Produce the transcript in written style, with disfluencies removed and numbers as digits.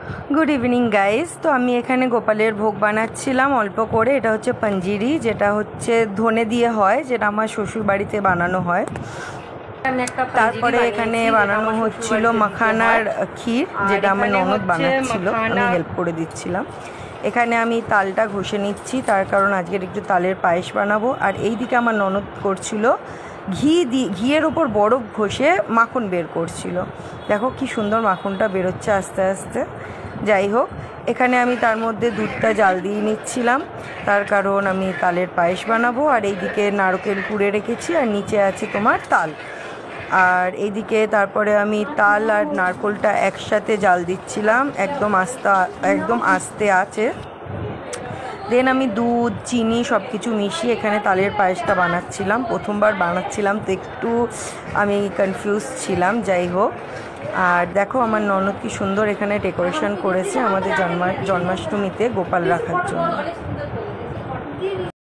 Good evening guys. तो আমি এখানে গোপালের ভোগ বানাচ্ছিলাম অল্প করে। এটা হচ্ছে পঞ্জিরি, যেটা হচ্ছে ধনে দিয়ে হয়, যেটা আমার শ্বশুর বাড়িতে বানানো হয়। তারপরে এখানে বানানো হচ্ছিল মাখানার ক্ষীর, যেটা আমার ননদ বানাচ্ছিল, আমি হেল্প করে দিচ্ছিলাম। এখানে আমি তালটা ঘষে নিচ্ছি, তার কারণ আজকের একটু তালের পায়েস বানাবো। আর এইদিকে আমার ননদ করছিল ঘিয়ের ওপর বরফ ঘষে মাখন বের করছিল। দেখো কি সুন্দর মাখনটা বেরোচ্ছে আস্তে আস্তে। যাই হোক, এখানে আমি তার মধ্যে দুধটা জাল দিয়ে নিচ্ছিলাম, তার কারণ আমি তালের পায়েস বানাবো। আর এইদিকে নারকেল কুড়ে রেখেছি, আর নিচে আছে তোমার তাল। আর এইদিকে তারপরে আমি তাল আর নারকেলটা একসাথে জাল দিচ্ছিলাম, একদম আস্তে আছে। দেন আমি দুধ চিনি সব কিছু মিশিয়ে এখানে তালের পায়েসটা বানাচ্ছিলাম। প্রথমবার বানাচ্ছিলাম তো একটু আমি কনফিউজ ছিলাম। যাই হোক, আর দেখো আমার ননদ কি সুন্দর এখানে ডেকোরেশন করেছে আমাদের জন্মাষ্টমীতে গোপাল রাখার জন্য।